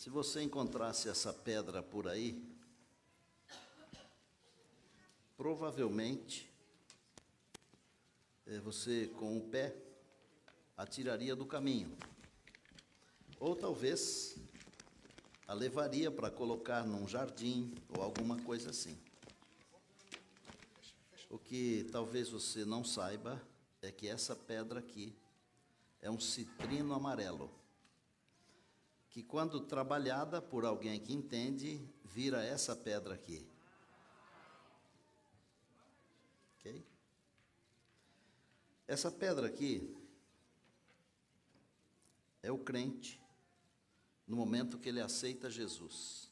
Se você encontrasse essa pedra por aí, provavelmente você com o pé atiraria do caminho. Ou talvez a levaria para colocar num jardim ou alguma coisa assim. O que talvez você não saiba é que essa pedra aqui é um citrino amarelo, que quando trabalhada por alguém que entende, vira essa pedra aqui. Ok? Essa pedra aqui é o crente no momento que ele aceita Jesus.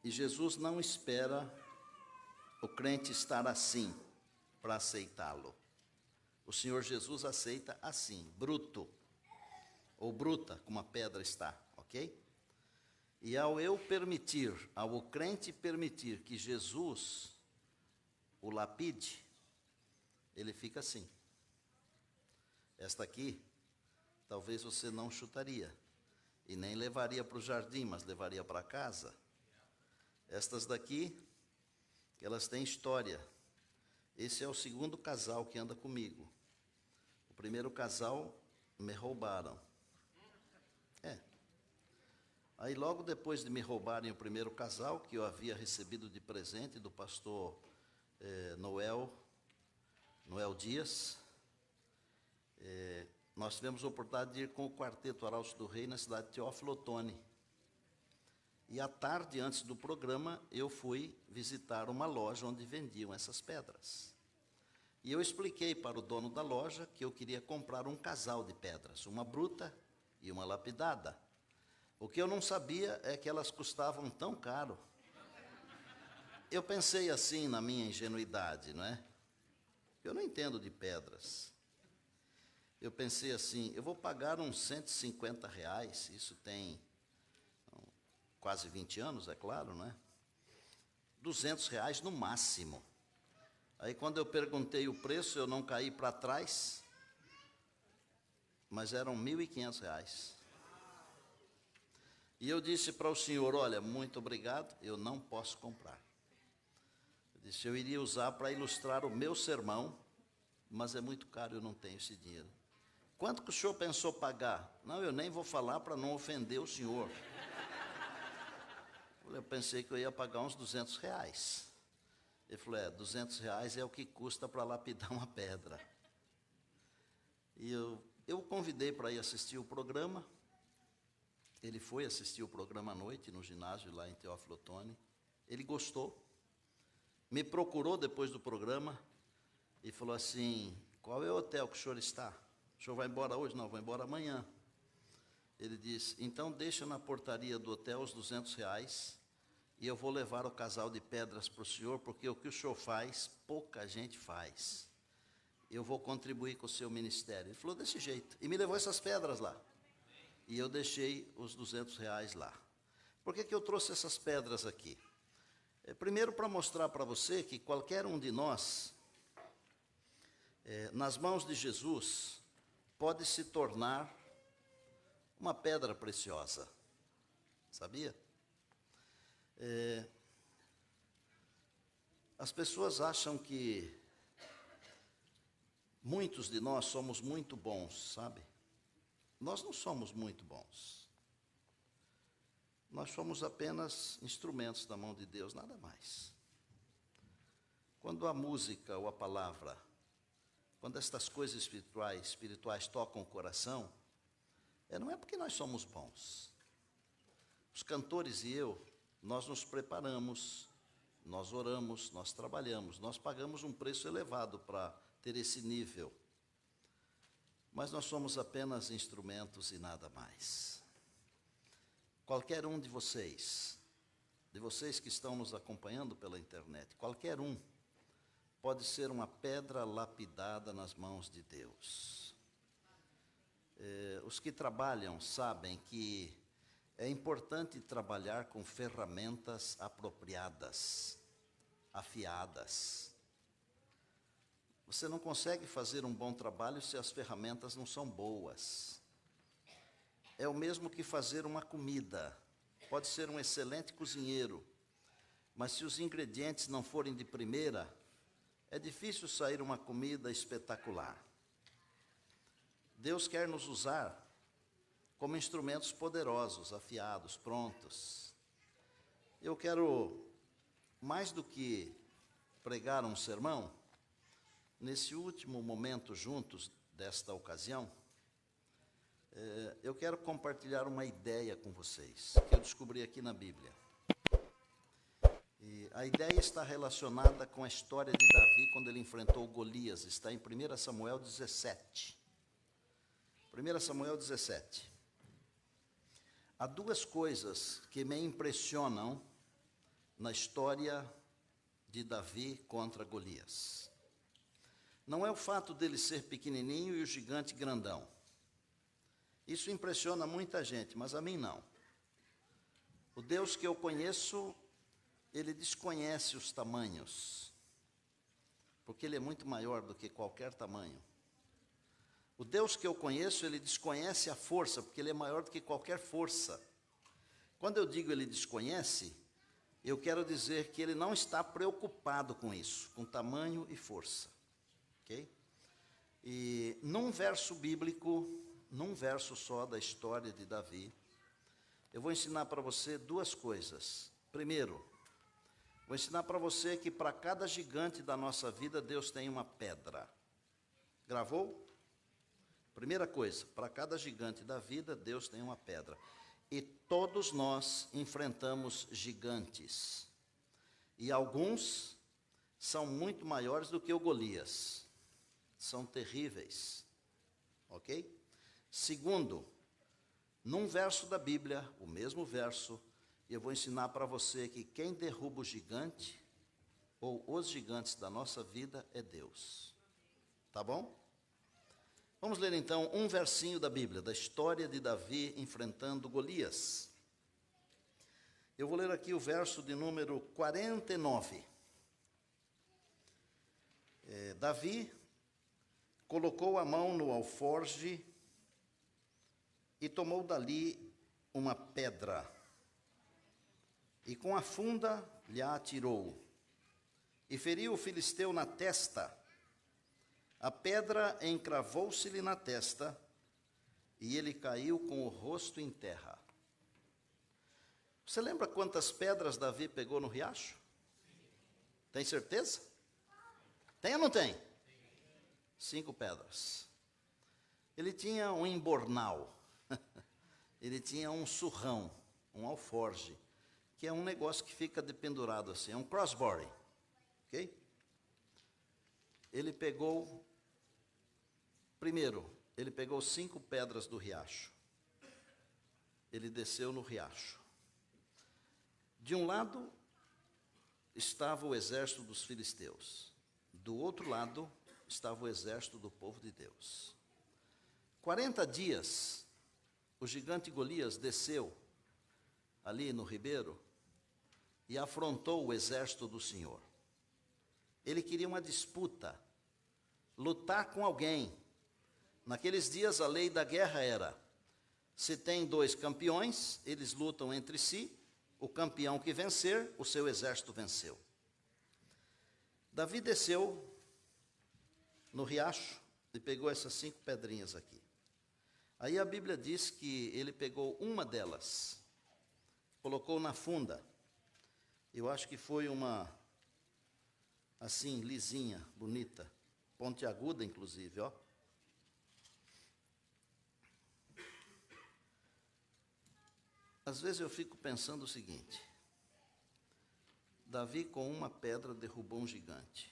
E Jesus não espera o crente estar assim para aceitá-lo. O Senhor Jesus aceita assim, bruto, ou bruta, como a pedra está, ok? E ao o crente permitir que Jesus o lapide, ele fica assim. Esta aqui, talvez você não chutaria, e nem levaria para o jardim, mas levaria para casa. Estas daqui, elas têm história. Esse é o segundo casal que anda comigo. O primeiro casal me roubaram. Aí logo depois de me roubarem o primeiro casal, que eu havia recebido de presente do pastor Noel Dias, nós tivemos a oportunidade de ir com o quarteto Arautos do Rei na cidade de Teófilo Otoni. E à tarde, antes do programa, eu fui visitar uma loja onde vendiam essas pedras. E eu expliquei para o dono da loja que eu queria comprar um casal de pedras, uma bruta e uma lapidada. O que eu não sabia é que elas custavam tão caro. Eu pensei assim na minha ingenuidade, não é? Eu não entendo de pedras. Eu pensei assim, eu vou pagar uns R$150, isso tem quase 20 anos, é claro, não é? R$200 no máximo. Aí quando eu perguntei o preço, eu não caí para trás, mas eram R$1.500. E eu disse para o senhor, olha, muito obrigado, eu não posso comprar. Eu disse, eu iria usar para ilustrar o meu sermão, mas é muito caro, eu não tenho esse dinheiro. Quanto que o senhor pensou pagar? Não, eu nem vou falar para não ofender o senhor. Eu pensei que eu ia pagar uns R$200. Ele falou, R$200 é o que custa para lapidar uma pedra. E eu o convidei para ir assistir o programa. Ele foi assistir o programa à noite no ginásio lá em Teófilo Otoni. Ele gostou. Me procurou depois do programa e falou assim, qual é o hotel que o senhor está? O senhor vai embora hoje? Não, vou embora amanhã. Ele disse, então deixa na portaria do hotel os R$200 e eu vou levar o casal de pedras para o senhor, porque o que o senhor faz, pouca gente faz. Eu vou contribuir com o seu ministério. Ele falou desse jeito. E me levou essas pedras lá. E eu deixei os R$200 lá. Por que eu trouxe essas pedras aqui? Primeiro, para mostrar para você que qualquer um de nós, nas mãos de Jesus, pode se tornar uma pedra preciosa. Sabia? As pessoas acham que muitos de nós somos muito bons, sabe? Nós não somos muito bons. Nós somos apenas instrumentos da mão de Deus, nada mais. Quando a música ou a palavra, quando estas coisas espirituais tocam o coração, não é porque nós somos bons. Os cantores e eu, nós nos preparamos, nós oramos, nós trabalhamos, nós pagamos um preço elevado para ter esse nível. Mas nós somos apenas instrumentos e nada mais. Qualquer um de vocês que estão nos acompanhando pela internet, qualquer um, pode ser uma pedra lapidada nas mãos de Deus. Os que trabalham sabem que é importante trabalhar com ferramentas apropriadas, afiadas. Você não consegue fazer um bom trabalho se as ferramentas não são boas. é o mesmo que fazer uma comida. Pode ser um excelente cozinheiro, mas se os ingredientes não forem de primeira, é difícil sair uma comida espetacular. Deus quer nos usar como instrumentos poderosos, afiados, prontos. Eu quero, mais do que pregar um sermão, nesse último momento juntos desta ocasião, eu quero compartilhar uma ideia com vocês, que eu descobri aqui na Bíblia. E a ideia está relacionada com a história de Davi quando ele enfrentou Golias. Está em 1 Samuel 17. 1 Samuel 17. Há duas coisas que me impressionam na história de Davi contra Golias. Não é o fato dele ser pequenininho e o gigante grandão. Isso impressiona muita gente, mas a mim não. O Deus que eu conheço, ele desconhece os tamanhos, porque ele é muito maior do que qualquer tamanho. O Deus que eu conheço, ele desconhece a força, porque ele é maior do que qualquer força. Quando eu digo ele desconhece, eu quero dizer que ele não está preocupado com isso, com tamanho e força. Ok? E num verso bíblico, num verso só da história de Davi, eu vou ensinar para você duas coisas. Primeiro, vou ensinar para você que para cada gigante da nossa vida, Deus tem uma pedra. Gravou? Primeira coisa, para cada gigante da vida, Deus tem uma pedra. E todos nós enfrentamos gigantes. E alguns são muito maiores do que o Golias. São terríveis. Ok? Segundo, num verso da Bíblia, o mesmo verso, eu vou ensinar para você que quem derruba o gigante, ou os gigantes da nossa vida, é Deus. Tá bom? Vamos ler então um versinho da Bíblia, da história de Davi enfrentando Golias. Eu vou ler aqui o verso de número 49. Davi colocou a mão no alforje e tomou dali uma pedra, e com a funda lhe a atirou, e feriu o filisteu na testa. A pedra encravou-se-lhe na testa, e ele caiu com o rosto em terra. Você lembra quantas pedras Davi pegou no riacho? Tem certeza? Tem ou não tem? 5 pedras. Ele tinha um embornal, ele tinha um surrão, um alforje, que é um negócio que fica dependurado assim, é um crossbody, ok? Ele pegou, primeiro, ele pegou 5 pedras do riacho, ele desceu no riacho. De um lado estava o exército dos filisteus, do outro lado estava o exército do povo de Deus. 40 dias, o gigante Golias desceu ali no ribeiro e afrontou o exército do Senhor. Ele queria uma disputa, lutar com alguém. Naqueles dias a lei da guerra era, se tem 2 campeões, eles lutam entre si, o campeão que vencer, o seu exército venceu. Davi desceu no riacho e pegou essas 5 pedrinhas aqui. Aí a Bíblia diz que ele pegou uma delas, colocou na funda. Eu acho que foi uma, assim, lisinha, bonita, pontiaguda inclusive, ó. Às vezes eu fico pensando o seguinte, Davi com uma pedra derrubou um gigante.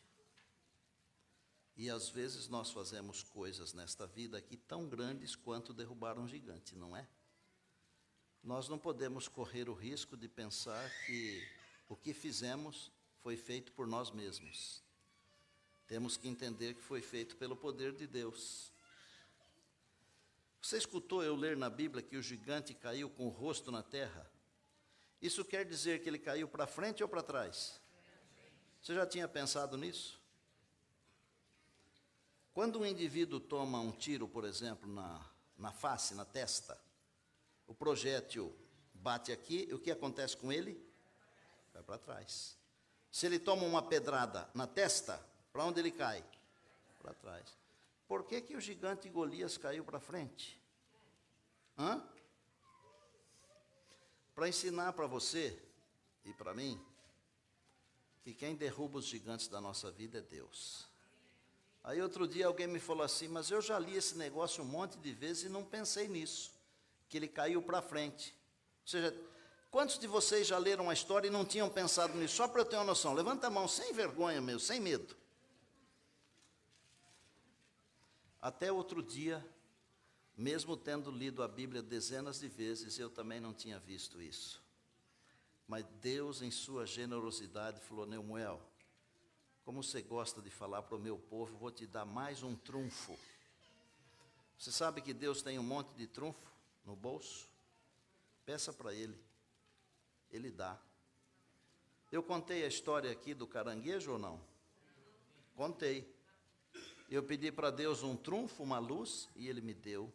E às vezes nós fazemos coisas nesta vida aqui tão grandes quanto derrubar um gigante, não é? Nós não podemos correr o risco de pensar que o que fizemos foi feito por nós mesmos. Temos que entender que foi feito pelo poder de Deus. Você escutou eu ler na Bíblia que o gigante caiu com o rosto na terra? Isso quer dizer que ele caiu para frente ou para trás? Você já tinha pensado nisso? Quando um indivíduo toma um tiro, por exemplo, na face, na testa, O projétil bate aqui, e o que acontece com ele? Vai para trás. Se ele toma uma pedrada na testa, para onde ele cai? Para trás. Por que que o gigante Golias caiu para frente? Para ensinar para você e para mim, que quem derruba os gigantes da nossa vida é Deus. Aí outro dia alguém me falou assim, mas eu já li esse negócio um monte de vezes e não pensei nisso, que ele caiu para frente. Ou seja, quantos de vocês já leram a história e não tinham pensado nisso? Só para eu ter uma noção, levanta a mão sem vergonha mesmo, sem medo. Até outro dia, mesmo tendo lido a Bíblia dezenas de vezes, eu também não tinha visto isso. Mas Deus, em sua generosidade, falou, Neumuel, como você gosta de falar para o meu povo, vou te dar mais um trunfo. Você sabe que Deus tem um monte de trunfo no bolso? Peça para Ele, Ele dá. Eu contei a história aqui do caranguejo ou não? Contei. Eu pedi para Deus um trunfo, uma luz, e Ele me deu.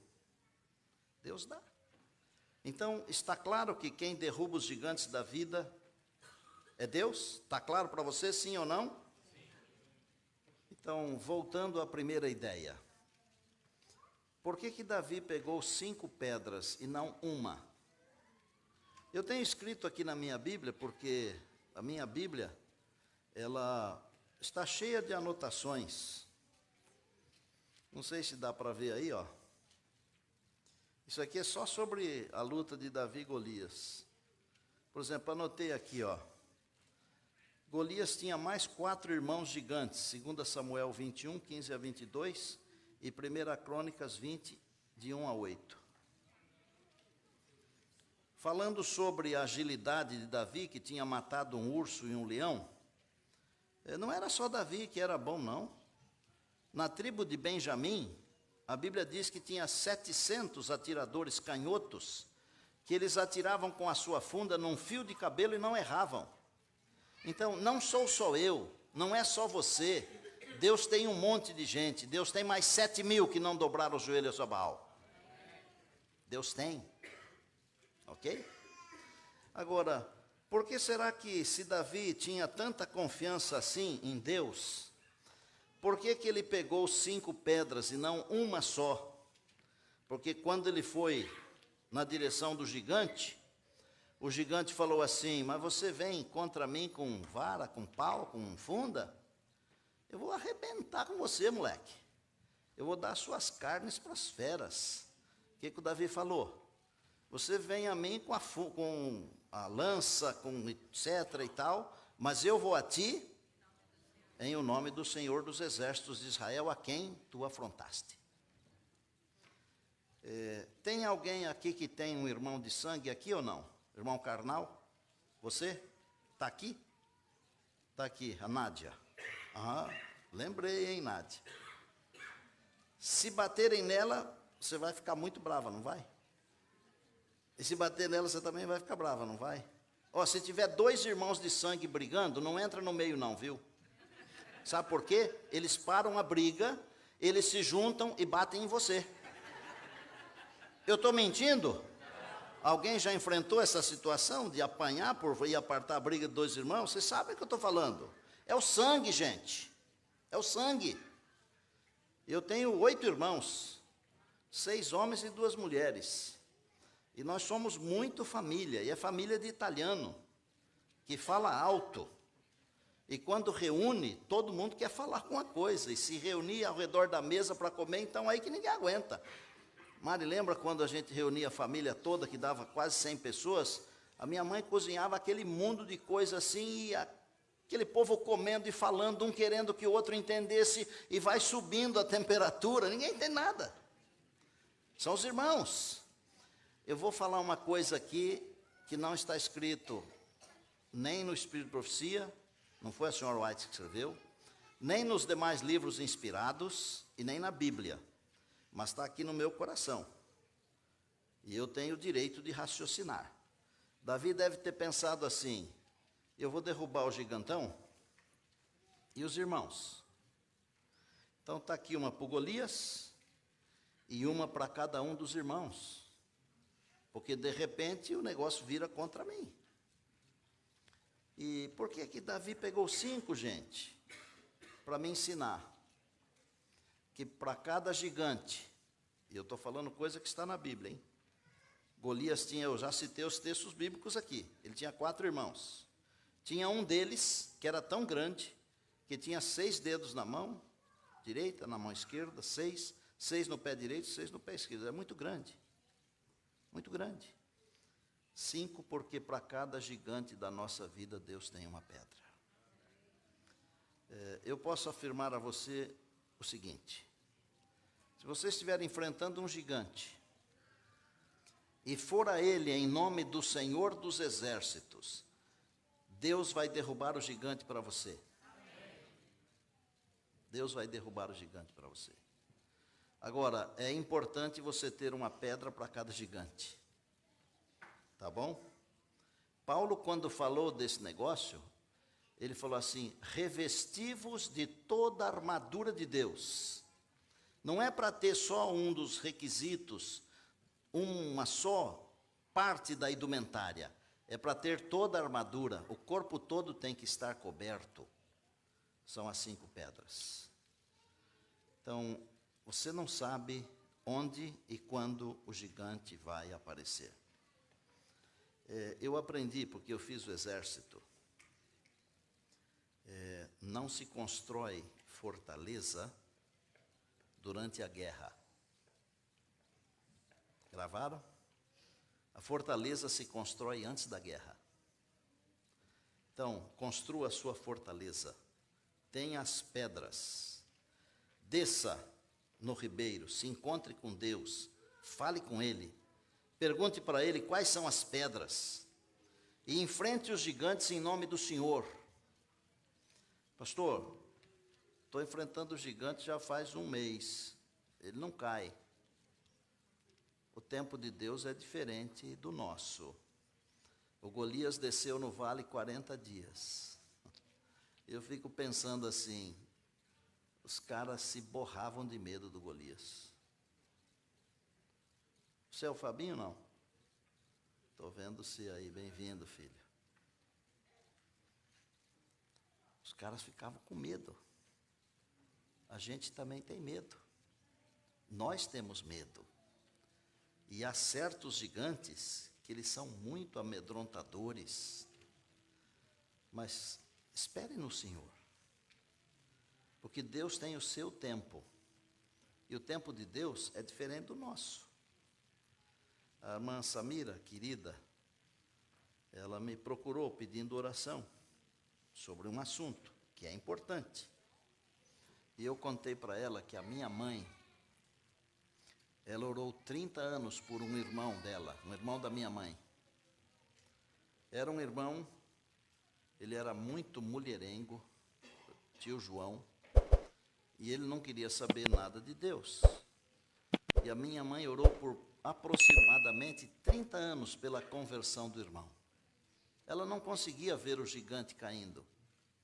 Deus dá. Então, está claro que quem derruba os gigantes da vida é Deus? Está claro para você, sim ou não? Sim. Então, voltando à primeira ideia. Por que que Davi pegou 5 pedras e não uma? Eu tenho escrito aqui na minha Bíblia, porque a minha Bíblia, ela está cheia de anotações. Não sei se dá para ver aí, ó. Isso aqui é só sobre a luta de Davi e Golias. Por exemplo, anotei aqui, ó. Golias tinha mais 4 irmãos gigantes, 2 Samuel 21, 15 a 22 e 1 Crônicas 20, de 1 a 8. Falando sobre a agilidade de Davi, que tinha matado um urso e um leão, não era só Davi que era bom, não. Na tribo de Benjamim, a Bíblia diz que tinha 700 atiradores canhotos, que eles atiravam com a sua funda num fio de cabelo e não erravam. Então, não sou só eu, não é só você. Deus tem um monte de gente. Deus tem mais 7.000 que não dobraram os joelhos a Baal. Deus tem. Ok? Agora, por que será que se Davi tinha tanta confiança assim em Deus, por que que ele pegou 5 pedras e não uma só? Porque quando ele foi na direção do gigante, o gigante falou assim, mas você vem contra mim com vara, com pau, com funda? Eu vou arrebentar com você, moleque. Eu vou dar suas carnes para as feras. O que que o Davi falou? Você vem a mim com a lança, com etc e tal, mas eu vou a ti em o nome do Senhor dos Exércitos de Israel, a quem tu afrontaste. Tem alguém aqui que tem um irmão de sangue aqui ou não? Irmão carnal? Você? Está aqui? Está aqui, a Nádia. Lembrei, hein, Nádia? Se baterem nela, você vai ficar muito brava, não vai? E se bater nela, você também vai ficar brava, não vai? Se tiver 2 irmãos de sangue brigando, não entra no meio não, viu? Sabe por quê? Eles param a briga, eles se juntam e batem em você. Eu estou mentindo? Alguém já enfrentou essa situação de apanhar por ir apartar a briga de 2 irmãos? Vocês sabem o que eu estou falando. É o sangue, gente. É o sangue. Eu tenho 8 irmãos, 6 homens e 2 mulheres. E nós somos muito família, e é família de italiano, que fala alto. E quando reúne, todo mundo quer falar com uma coisa, e se reunir ao redor da mesa para comer, então aí que ninguém aguenta. Mari, lembra quando a gente reunia a família toda, que dava quase 100 pessoas? A minha mãe cozinhava aquele mundo de coisa assim, e aquele povo comendo e falando, um querendo que o outro entendesse, e vai subindo a temperatura, ninguém entende nada. São os irmãos. Eu vou falar uma coisa aqui, que não está escrito nem no Espírito de Profecia, não foi a senhora White que escreveu, nem nos demais livros inspirados e nem na Bíblia, mas está aqui no meu coração. E eu tenho o direito de raciocinar. Davi deve ter pensado assim, eu vou derrubar o gigantão e os irmãos. Então está aqui uma para Golias e uma para cada um dos irmãos. porque de repente o negócio vira contra mim. E por que Davi pegou 5, gente? Para me ensinar que para cada gigante, e eu estou falando coisa que está na Bíblia, hein? Golias tinha, eu já citei os textos bíblicos aqui, ele tinha 4 irmãos. Tinha um deles que era tão grande, que tinha 6 dedos na mão direita, na mão esquerda, 6 no pé direito, 6 no pé esquerdo. É muito grande, muito grande. 5, porque para cada gigante da nossa vida, Deus tem uma pedra. Eu posso afirmar a você o seguinte: se você estiver enfrentando um gigante, e for a ele em nome do Senhor dos Exércitos, Deus vai derrubar o gigante para você. Deus vai derrubar o gigante para você. Agora, é importante você ter uma pedra para cada gigante. Tá bom? Paulo, quando falou desse negócio, ele falou assim: revesti-vos de toda a armadura de Deus. Não é para ter só um dos requisitos, uma só parte da indumentária. É para ter toda a armadura. O corpo todo tem que estar coberto. São as 5 pedras. Então, você não sabe onde e quando o gigante vai aparecer. Eu aprendi, porque eu fiz o exército, não se constrói fortaleza durante a guerra. Gravaram? A fortaleza se constrói antes da guerra. Então, construa a sua fortaleza. Tenha as pedras. Desça no ribeiro, se encontre com Deus, fale com Ele. Pergunte para Ele quais são as pedras. E enfrente os gigantes em nome do Senhor. Pastor, estou enfrentando o gigante já faz 1 mês. Ele não cai. O tempo de Deus é diferente do nosso. O Golias desceu no vale 40 dias. Eu fico pensando assim, os caras se borravam de medo do Golias. Você é o Fabinho, não? Estou vendo você aí, bem-vindo, filho. Os caras ficavam com medo. A gente também tem medo. Nós temos medo. E há certos gigantes que eles são muito amedrontadores. Mas espere no Senhor. Porque Deus tem o seu tempo. E o tempo de Deus é diferente do nosso. A irmã Samira, querida, ela me procurou pedindo oração sobre um assunto que é importante. E eu contei para ela que a minha mãe, ela orou 30 anos por um irmão dela, um irmão da minha mãe. Era um irmão, ele era muito mulherengo, tio João, e ele não queria saber nada de Deus. E a minha mãe orou por aproximadamente 30 anos pela conversão do irmão. Ela não conseguia ver o gigante caindo.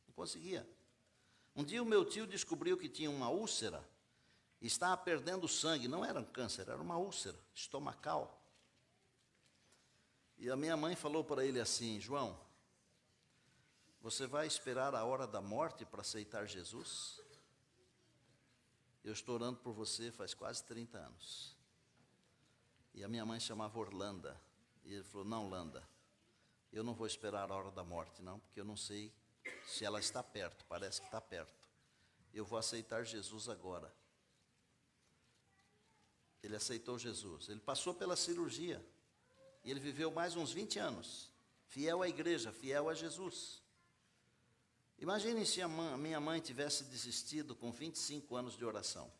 Não conseguia. Um dia o meu tio descobriu que tinha uma úlcera e estava perdendo sangue. Não era um câncer, era uma úlcera estomacal. E a minha mãe falou para ele assim: João, você vai esperar a hora da morte para aceitar Jesus? Eu estou orando por você faz quase 30 anos. E a minha mãe chamava Orlando. E ele falou: não, Landa, eu não vou esperar a hora da morte, não, porque eu não sei se ela está perto, parece que está perto. Eu vou aceitar Jesus agora. Ele aceitou Jesus. Ele passou pela cirurgia. E ele viveu mais uns 20 anos, fiel à igreja, fiel a Jesus. Imagine se a minha mãe tivesse desistido com 25 anos de oração.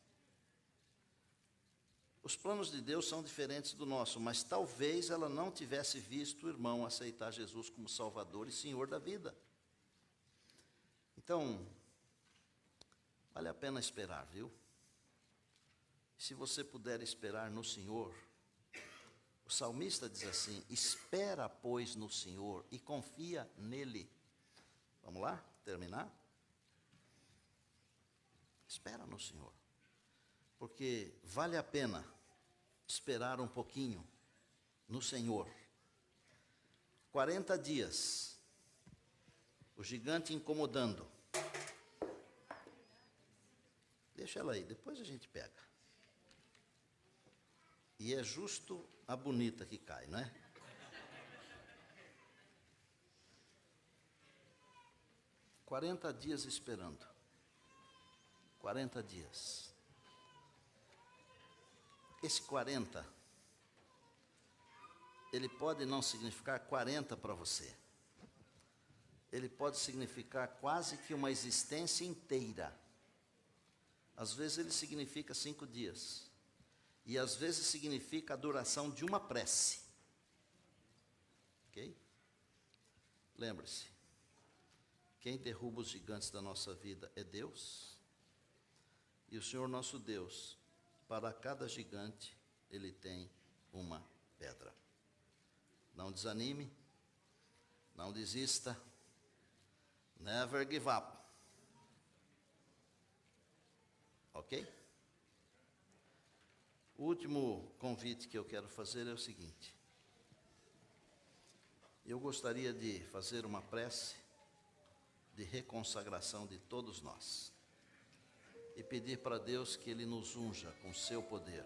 Os planos de Deus são diferentes do nosso, mas talvez ela não tivesse visto o irmão aceitar Jesus como Salvador e Senhor da vida. Então, vale a pena esperar, viu? Se você puder esperar no Senhor, o salmista diz assim: espera, pois, no Senhor e confia nele. Vamos lá? Terminar? Espera no Senhor. Porque vale a pena esperar um pouquinho no Senhor. 40 dias, o gigante incomodando. Deixa ela aí, depois a gente pega. E é justo a bonita que cai, não é? Quarenta dias esperando. 40 dias. Esse 40, ele pode não significar 40 para você. Ele pode significar quase que uma existência inteira. Às vezes ele significa 5 dias. E às vezes significa a duração de uma prece. Ok? Lembre-se, quem derruba os gigantes da nossa vida é Deus. E o Senhor nosso Deus, para cada gigante, Ele tem uma pedra. Não desanime, não desista, never give up. Ok? O último convite que eu quero fazer é o seguinte. Eu gostaria de fazer uma prece de reconsagração de todos nós e pedir para Deus que Ele nos unja com seu poder,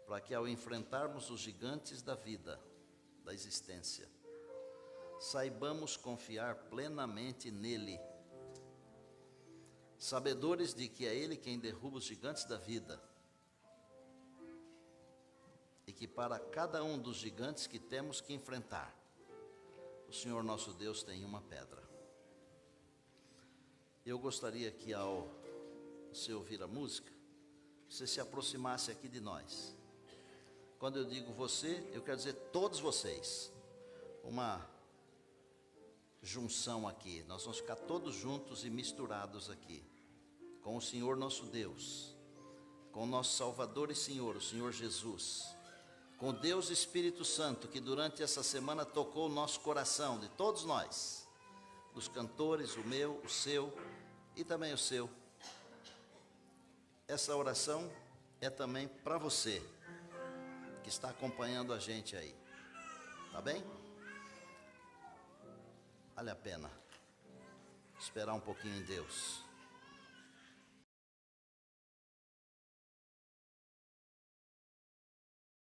para que ao enfrentarmos os gigantes da vida, da existência, saibamos confiar plenamente nele, sabedores de que é Ele quem derruba os gigantes da vida, e que para cada um dos gigantes que temos que enfrentar, o Senhor nosso Deus tem uma pedra. Eu gostaria que ao você ouvir a música, você se aproximasse aqui de nós. Quando eu digo você, eu quero dizer todos vocês. Uma junção aqui, nós vamos ficar todos juntos e misturados aqui, com o Senhor nosso Deus, com o nosso Salvador e Senhor, o Senhor Jesus, com Deus Espírito Santo, que durante essa semana tocou o nosso coração, de todos nós, dos cantores, o meu, o seu e também o seu. Essa oração é também para você, que está acompanhando a gente aí, tá bem? Vale a pena esperar um pouquinho em Deus.